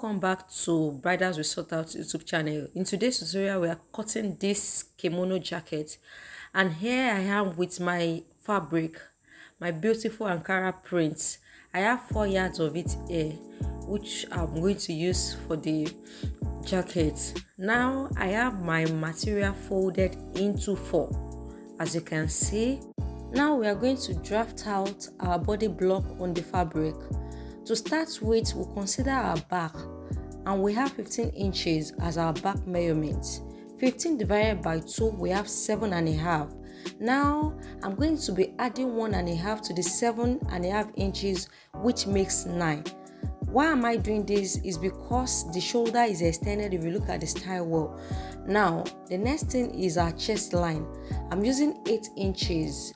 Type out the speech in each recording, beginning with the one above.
Welcome back to Bridals with Sort Out YouTube channel. In today's tutorial, we are cutting this kimono jacket, and here I am with my fabric, my beautiful Ankara print. I have 4 yards of it here, which I'm going to use for the jacket. Now I have my material folded into 4, as you can see. Now we are going to draft out our body block on the fabric. To start with, we'll consider our back, and we have 15 inches as our back measurement. 15 divided by 2, we have 7.5. Now I'm going to be adding 1.5 to the 7.5 inches, which makes 9. Why am I doing this? Is because the shoulder is extended if you look at the style well. Now the next thing is our chest line. I'm using 8 inches.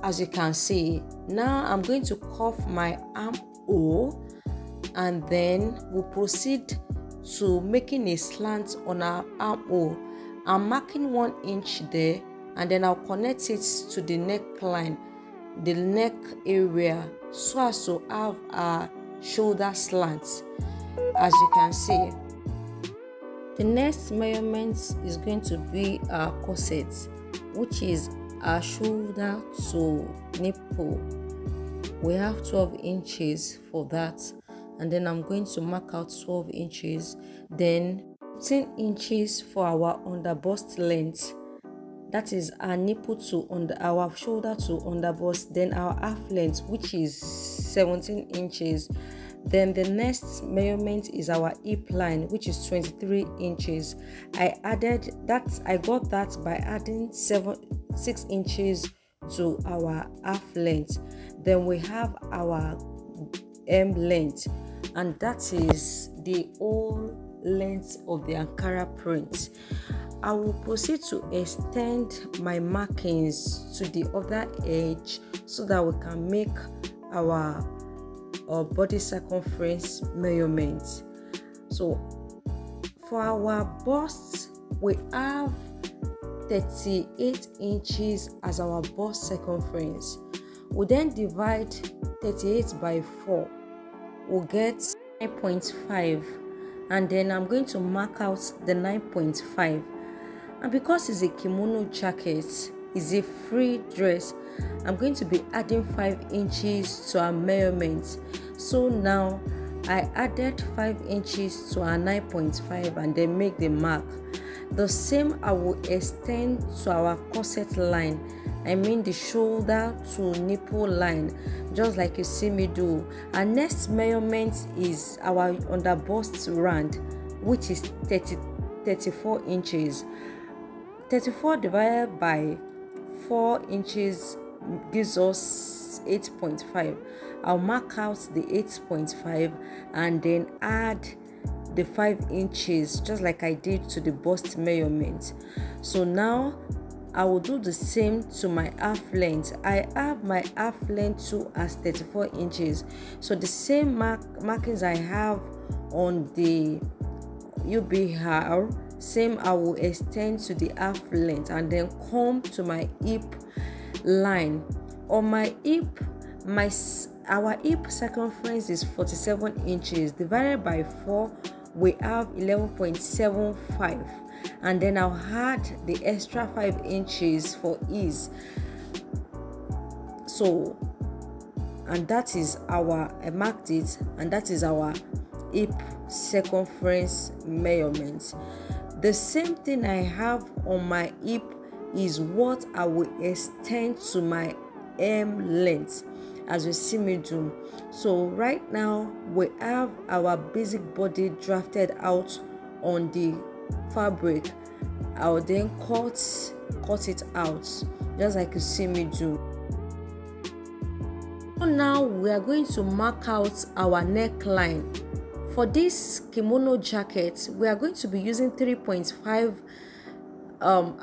As you can see, now I'm going to cuff my armhole, and then we'll proceed to making a slant on our armhole. I'm marking 1 inch there, and then I'll connect it to the neckline, the neck area, so as to have a shoulder slant. As you can see, the next measurement is going to be our corset, which is our shoulder to nipple. We have 12 inches for that, and then I'm going to mark out 12 inches, then 10 inches for our underbust length. That is our nipple to our shoulder to underbust, then our half length, which is 17 inches. Then the next measurement is our hip line, which is 23 inches. I got that by adding 6 inches to our half length. Then we have our hem length, and that is the whole length of the Ankara print. I will proceed to extend my markings to the other edge so that we can make our body circumference measurement. So for our bust, we have 38 inches as our bust circumference. We then divide 38 by 4, we'll get 9.5, and then I'm going to mark out the 9.5. And because it's a kimono jacket, it's a free dress, I'm going to be adding 5 inches to our measurement. So now I added 5 inches to our 9.5 and then make the mark. The same I will extend to our corset line, I mean the shoulder to nipple line, just like you see me do. Our next measurement is our underbust round, which is 34 inches. 34 divided by 4 inches gives us 8.5. I'll mark out the 8.5 and then add the 5 inches, just like I did to the bust measurement. So now I will do the same to my half length. I have my half length too as 34 inches. So the same markings I have on the UBR, same I will extend to the half length and then come to my hip line. On my hip, our hip circumference is 47 inches. Divided by 4, we have 11.75, and then I'll add the extra 5 inches for ease. So, and that is I marked it, and that is our hip circumference measurement. The same thing I have on my hip is what I will extend to my hem length, as you see me do. So right now we have our basic body drafted out on the fabric. I'll then cut it out, just like you see me do. So now we are going to mark out our neckline. For this kimono jacket, we are going to be using 3.5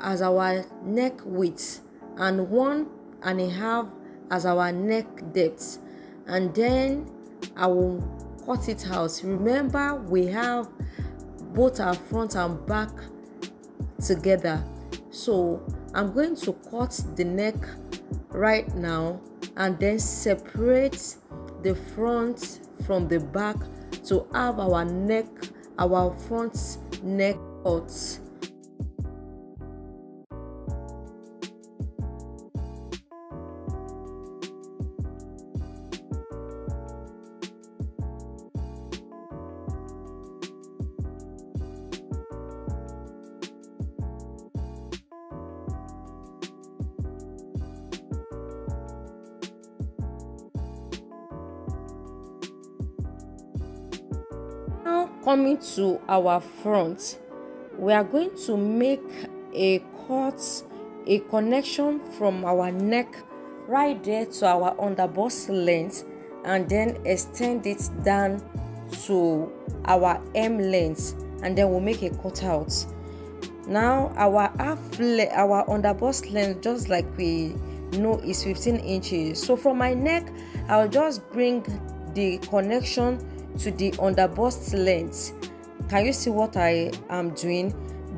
as our neck width and 1.5 as our neck depth, and then I will cut it out. Remember, we have both our front and back together, so I'm going to cut the neck right now and then separate the front from the back to have our front neck cut. Now coming to our front, we are going to make a connection from our neck right there to our underbust length, and then extend it down to our hem length, and then we'll make a cutout. Now our underbust length, just like we know, is 15 inches. So from my neck, I'll just bring the connection to the underbust length. Can you see what I am doing?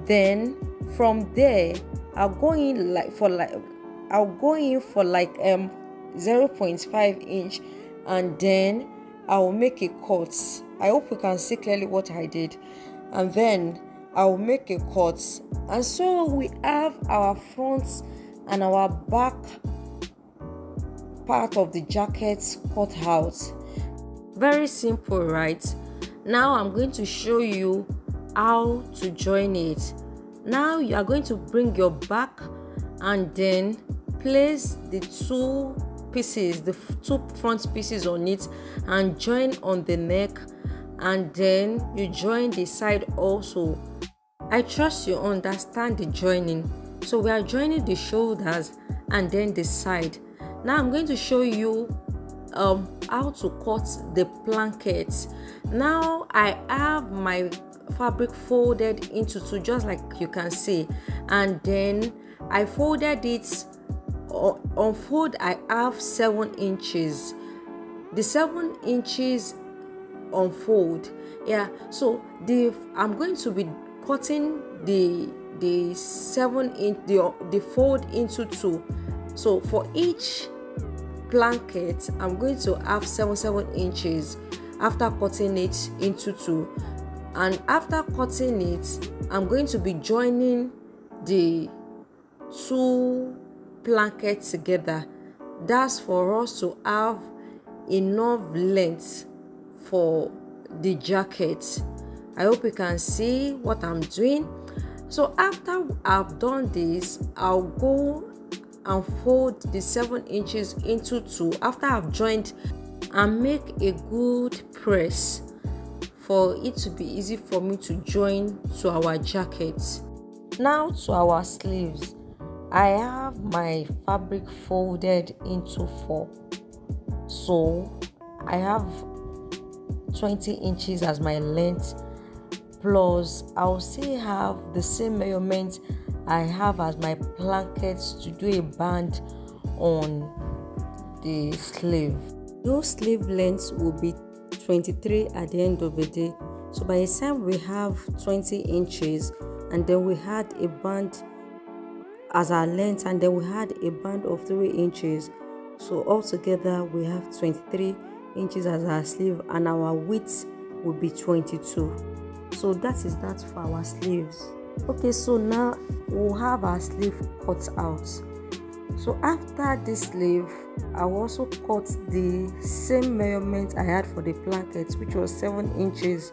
Then from there, I'll go in for 0.5 inch, and then I'll make a cut. I hope you can see clearly what I did. And then I'll make a cut, and so we have our front and our back part of the jacket cut out. Very simple, right? Now I'm going to show you how to join it. Now you are going to bring your back and then place the two front pieces on it and join on the neck, and then you join the side also. I trust you understand the joining. So we are joining the shoulders and then the side. Now I'm going to show you how to cut the plankets. Now I have my fabric folded into two, just like you can see, and then I folded it on fold. I have 7 inches. The 7 inches on fold, yeah. So I'm going to be cutting the 7 inch the fold into 2. So for each blanket, I'm going to have 7 inches after cutting it into 2, and after cutting it, I'm going to be joining the 2 blankets together. That's for us to have enough length for the jacket. I hope you can see what I'm doing. So after I've done this, I'll go and fold the 7 inches into 2 after I've joined, and make a good press for it to be easy for me to join to our jacket. Now to our sleeves, I have my fabric folded into 4. So I have 20 inches as my length, plus I'll still have the same measurement I have as my blankets to do a band on the sleeve. Those sleeve lengths will be 23 at the end of the day. So by the time we have 20 inches, and then we had a band as our length, and then we had a band of 3 inches, so altogether we have 23 inches as our sleeve, and our width will be 22. So that is that for our sleeves. Okay, so now we'll have our sleeve cut out. So after this sleeve, I will also cut the same measurement I had for the blanket, which was 7 inches,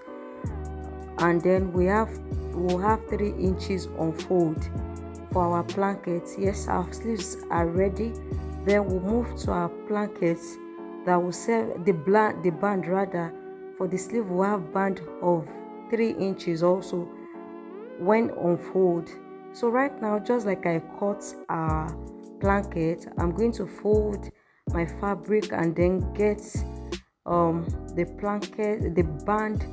and then we'll have 3 inches on fold for our blanket. Yes, our sleeves are ready. Then we'll move to our blankets that will serve the band rather. For the sleeve, we'll have band of 3 inches also when on fold. So right now, just like I cut our blanket, I'm going to fold my fabric and then get the band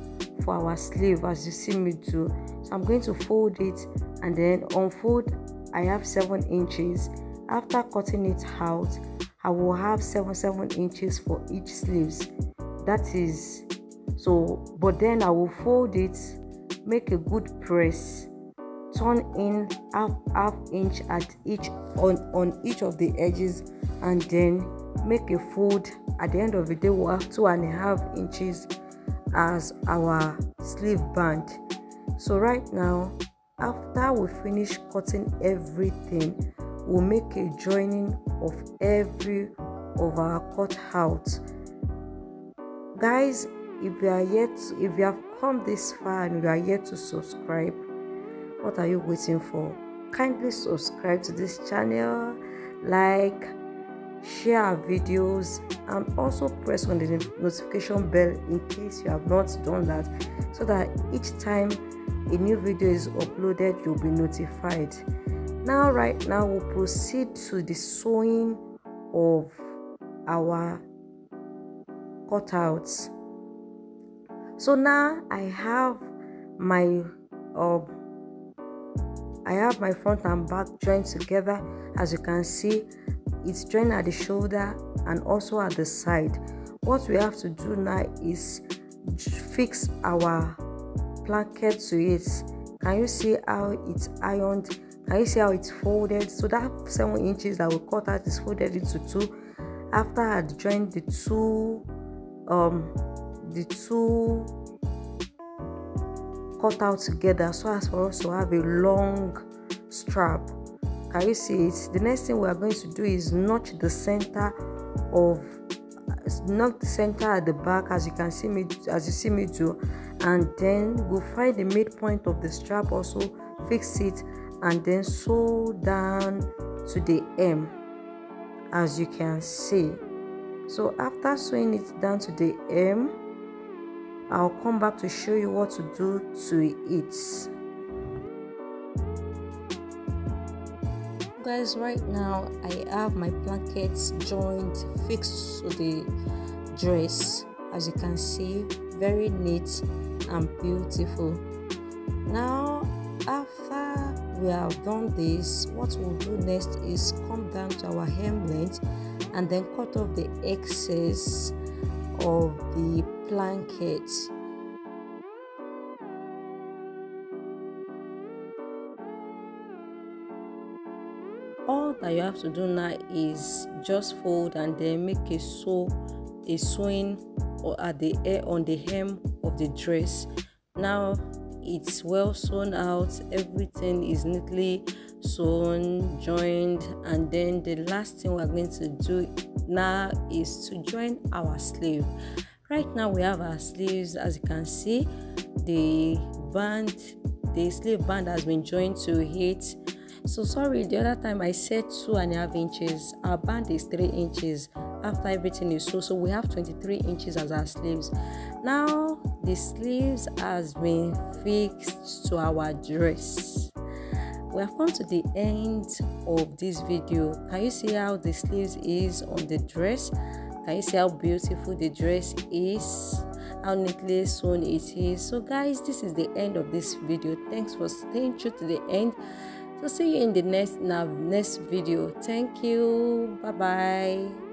for our sleeve, as you see me do. So I'm going to fold it, and then on fold I have 7 inches. After cutting it out, I will have 7 inches for each sleeves. That is so, but then I will fold it, make a good press, turn in half inch at each on each of the edges, and then make a fold. At the end of the day, we'll have 2.5 inches as our sleeve band. So right now, after we finish cutting everything, we'll make a joining of every of our cut out. Guys, if you have come this far and you are yet to subscribe, what are you waiting for? Kindly subscribe to this channel, like, share our videos, and also press on the notification bell in case you have not done that, so that each time a new video is uploaded, you'll be notified. Right now we'll proceed to the sewing of our cutouts. So now I have my front and back joined together. As you can see, it's joined at the shoulder and also at the side. What we have to do now is fix our blanket to it. Can you see how it's ironed? Can you see how it's folded? So that 7 inches that we cut out is folded into 2. After I had joined the two cut out together, so as for us to have a long strap. Can you see it? The next thing we are going to do is notch the center at the back, as you see me do, and then we'll find the midpoint of the strap, also fix it, and then sew down to the hem, as you can see. So after sewing it down to the hem, I'll come back to show you what to do to it. Guys, right now I have my blankets joined, fixed to the dress. As you can see, very neat and beautiful. Now after we have done this, what we'll do next is come down to our hem length and then cut off the excess of the blanket. All that you have to do now is just fold and then make a sewing or at the on the hem of the dress. Now it's well sewn out, everything is neatly sewn, joined, and then the last thing we're going to do now is to join our sleeve. Right now we have our sleeves. As you can see, the sleeve band has been joined to it. So sorry, the other time I said 2.5 inches. Our band is 3 inches after everything is sewn, so we have 23 inches as our sleeves. Now the sleeves has been fixed to our dress. We have come to the end of this video. Can you see how the sleeves is on the dress? Can you see how beautiful the dress is? How neatly sewn it is? So guys, this is the end of this video. Thanks for staying true to the end. So see you in the next video. Thank you. Bye bye.